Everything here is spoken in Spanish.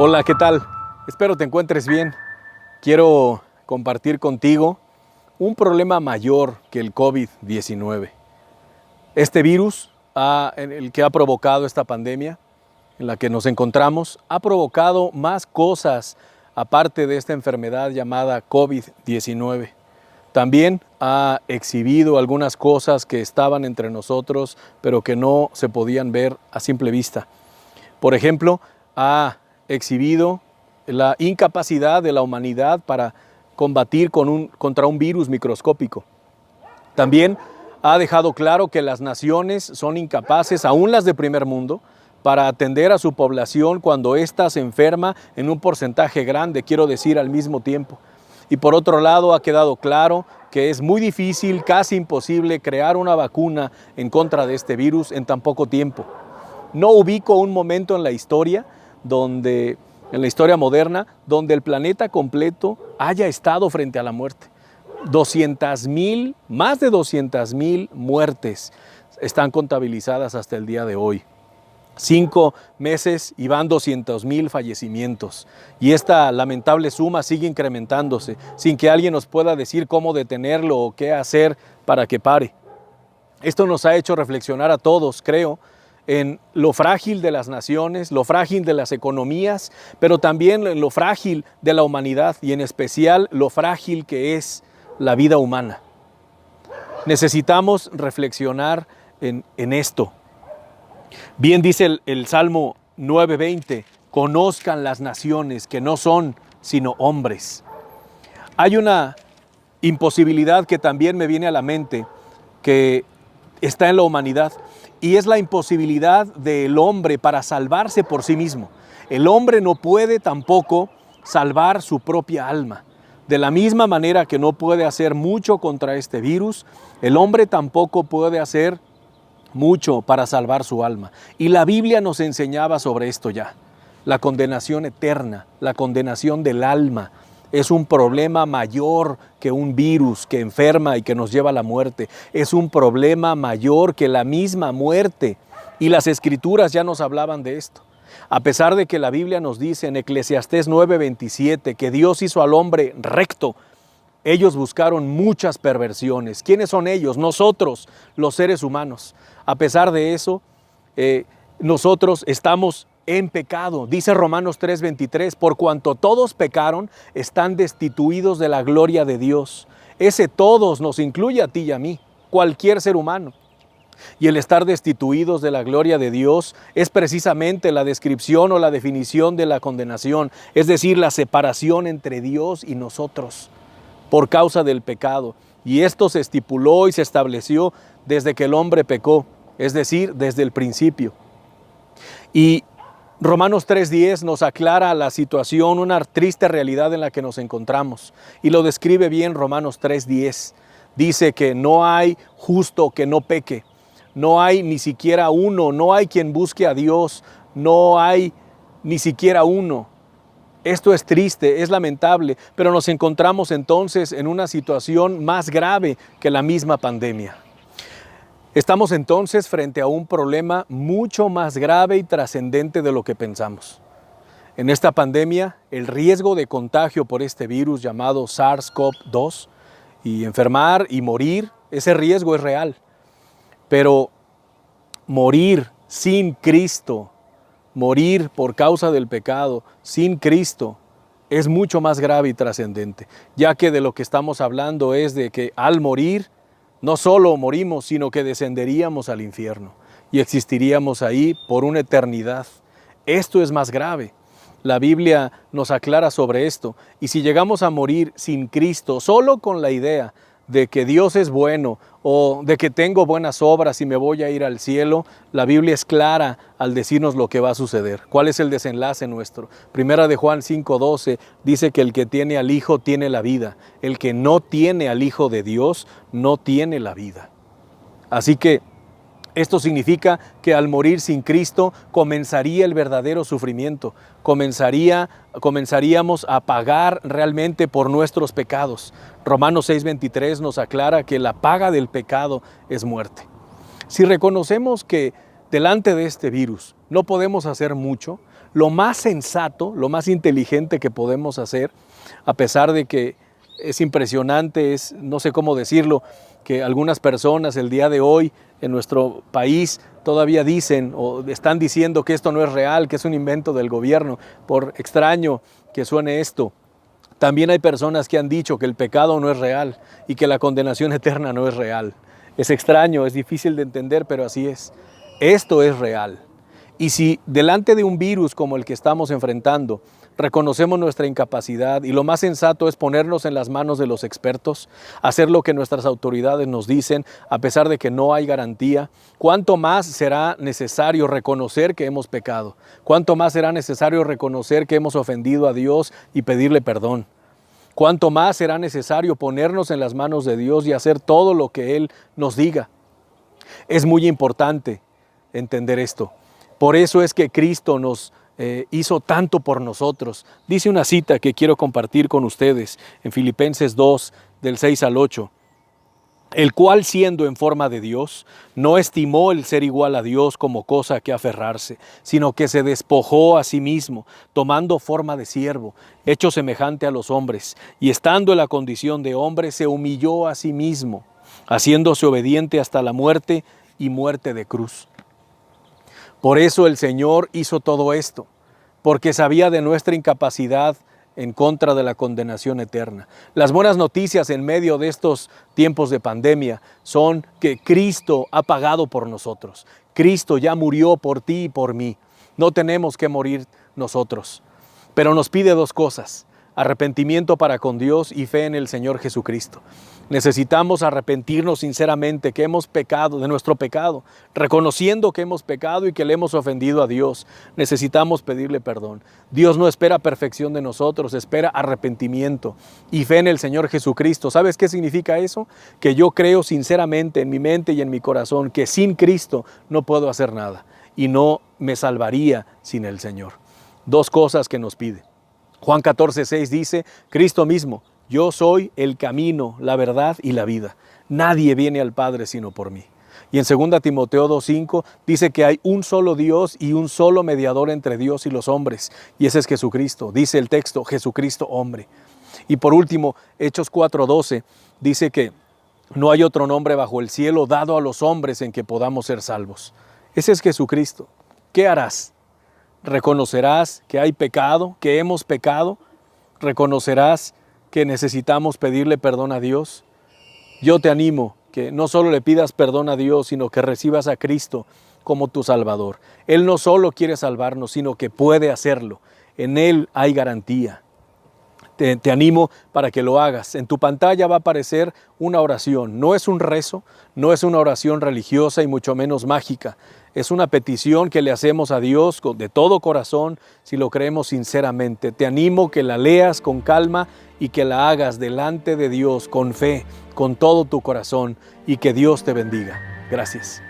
Hola, ¿qué tal? Espero te encuentres bien. Quiero compartir contigo un problema mayor que el COVID-19. Este virus, el que ha provocado esta pandemia en la que nos encontramos, ha provocado más cosas aparte de esta enfermedad llamada COVID-19. También ha exhibido algunas cosas que estaban entre nosotros, pero que no se podían ver a simple vista. Por ejemplo, ha exhibido la incapacidad de la humanidad para combatir contra un virus microscópico. También ha dejado claro que las naciones son incapaces, aún las de primer mundo, para atender a su población cuando ésta se enferma en un porcentaje grande, quiero decir, al mismo tiempo. Y por otro lado, ha quedado claro que es muy difícil, casi imposible, crear una vacuna en contra de este virus en tan poco tiempo. No ubico un momento en la historia moderna, donde el planeta completo haya estado frente a la muerte. Más de 200,000 muertes están contabilizadas hasta el día de hoy. 5 meses y van 200,000 fallecimientos. Y esta lamentable suma sigue incrementándose, sin que alguien nos pueda decir cómo detenerlo o qué hacer para que pare. Esto nos ha hecho reflexionar a todos, creo, en lo frágil de las naciones, lo frágil de las economías, pero también en lo frágil de la humanidad y en especial lo frágil que es la vida humana. Necesitamos reflexionar en esto. Bien dice el Salmo 9:20, conozcan las naciones que no son sino hombres. Hay una imposibilidad que también me viene a la mente, que está en la humanidad, y es la imposibilidad del hombre para salvarse por sí mismo. El hombre no puede tampoco salvar su propia alma. De la misma manera que no puede hacer mucho contra este virus, el hombre tampoco puede hacer mucho para salvar su alma. Y la Biblia nos enseñaba sobre esto ya. La condenación eterna, la condenación del alma, es un problema mayor que un virus que enferma y que nos lleva a la muerte. Es un problema mayor que la misma muerte. Y las Escrituras ya nos hablaban de esto. A pesar de que la Biblia nos dice en Eclesiastés 9:27 que Dios hizo al hombre recto, ellos buscaron muchas perversiones. ¿Quiénes son ellos? Nosotros, los seres humanos. A pesar de eso, nosotros estamos en pecado. Dice Romanos 3:23, por cuanto todos pecaron, están destituidos de la gloria de Dios. Ese todos nos incluye a ti y a mí, cualquier ser humano. Y el estar destituidos de la gloria de Dios es precisamente la descripción o la definición de la condenación, es decir, la separación entre Dios y nosotros por causa del pecado. Y esto se estipuló y se estableció desde que el hombre pecó, es decir, desde el principio. Y Romanos 3:10 nos aclara la situación, una triste realidad en la que nos encontramos. Y lo describe bien Romanos 3:10. Dice que no hay justo que no peque. No hay ni siquiera uno, no hay quien busque a Dios, no hay ni siquiera uno. Esto es triste, es lamentable, pero nos encontramos entonces en una situación más grave que la misma pandemia. Estamos entonces frente a un problema mucho más grave y trascendente de lo que pensamos. En esta pandemia, el riesgo de contagio por este virus llamado SARS-CoV-2 y enfermar y morir, ese riesgo es real. Pero morir sin Cristo, morir por causa del pecado sin Cristo, es mucho más grave y trascendente, ya que de lo que estamos hablando es de que al morir, no solo morimos, sino que descenderíamos al infierno y existiríamos ahí por una eternidad. Esto es más grave. La Biblia nos aclara sobre esto. Y si llegamos a morir sin Cristo, solo con la idea de que Dios es bueno o de que tengo buenas obras y me voy a ir al cielo, la Biblia es clara al decirnos lo que va a suceder. ¿Cuál es el desenlace nuestro? Primera de Juan 5:12 dice que el que tiene al Hijo tiene la vida. El que no tiene al Hijo de Dios no tiene la vida. Así que esto significa que al morir sin Cristo comenzaría el verdadero sufrimiento, comenzaríamos a pagar realmente por nuestros pecados. Romanos 6:23 nos aclara que la paga del pecado es muerte. Si reconocemos que delante de este virus no podemos hacer mucho, lo más sensato, lo más inteligente que podemos hacer, a pesar de que es impresionante, no sé cómo decirlo, que algunas personas el día de hoy en nuestro país todavía dicen o están diciendo que esto no es real, que es un invento del gobierno, por extraño que suene esto. También hay personas que han dicho que el pecado no es real y que la condenación eterna no es real. Es extraño, es difícil de entender, pero así es. Esto es real. Y si delante de un virus como el que estamos enfrentando, reconocemos nuestra incapacidad y lo más sensato es ponernos en las manos de los expertos, hacer lo que nuestras autoridades nos dicen, a pesar de que no hay garantía, ¿cuánto más será necesario reconocer que hemos pecado? ¿Cuánto más será necesario reconocer que hemos ofendido a Dios y pedirle perdón? ¿Cuánto más será necesario ponernos en las manos de Dios y hacer todo lo que Él nos diga? Es muy importante entender esto. Por eso es que Cristo nos hizo tanto por nosotros. Dice una cita que quiero compartir con ustedes en Filipenses 2, del 6 al 8. El cual, siendo en forma de Dios, no estimó el ser igual a Dios como cosa que aferrarse, sino que se despojó a sí mismo, tomando forma de siervo, hecho semejante a los hombres, y estando en la condición de hombre, se humilló a sí mismo, haciéndose obediente hasta la muerte y muerte de cruz. Por eso el Señor hizo todo esto, porque sabía de nuestra incapacidad en contra de la condenación eterna. Las buenas noticias en medio de estos tiempos de pandemia son que Cristo ha pagado por nosotros. Cristo ya murió por ti y por mí. No tenemos que morir nosotros. Pero nos pide dos cosas: arrepentimiento para con Dios y fe en el Señor Jesucristo. Necesitamos arrepentirnos sinceramente que hemos pecado, de nuestro pecado, reconociendo que hemos pecado y que le hemos ofendido a Dios. Necesitamos pedirle perdón. Dios no espera perfección de nosotros, espera arrepentimiento y fe en el Señor Jesucristo. ¿Sabes qué significa eso? Que yo creo sinceramente en mi mente y en mi corazón que sin Cristo no puedo hacer nada y no me salvaría sin el Señor. Dos cosas que nos pide. Juan 14:6 dice, Cristo mismo: yo soy el camino, la verdad y la vida. Nadie viene al Padre sino por mí. Y en 2 Timoteo 2:5 dice que hay un solo Dios y un solo mediador entre Dios y los hombres. Y ese es Jesucristo. Dice el texto, Jesucristo hombre. Y por último, Hechos 4:12 dice que no hay otro nombre bajo el cielo dado a los hombres en que podamos ser salvos. Ese es Jesucristo. ¿Qué harás? ¿Reconocerás que hay pecado, que hemos pecado? ¿Reconocerás que necesitamos pedirle perdón a Dios? Yo te animo que no solo le pidas perdón a Dios, sino que recibas a Cristo como tu Salvador. Él no solo quiere salvarnos, sino que puede hacerlo. En Él hay garantía. Te animo para que lo hagas. En tu pantalla va a aparecer una oración. No es un rezo, no es una oración religiosa y mucho menos mágica. Es una petición que le hacemos a Dios de todo corazón si lo creemos sinceramente. Te animo que la leas con calma y que la hagas delante de Dios con fe, con todo tu corazón, y que Dios te bendiga. Gracias.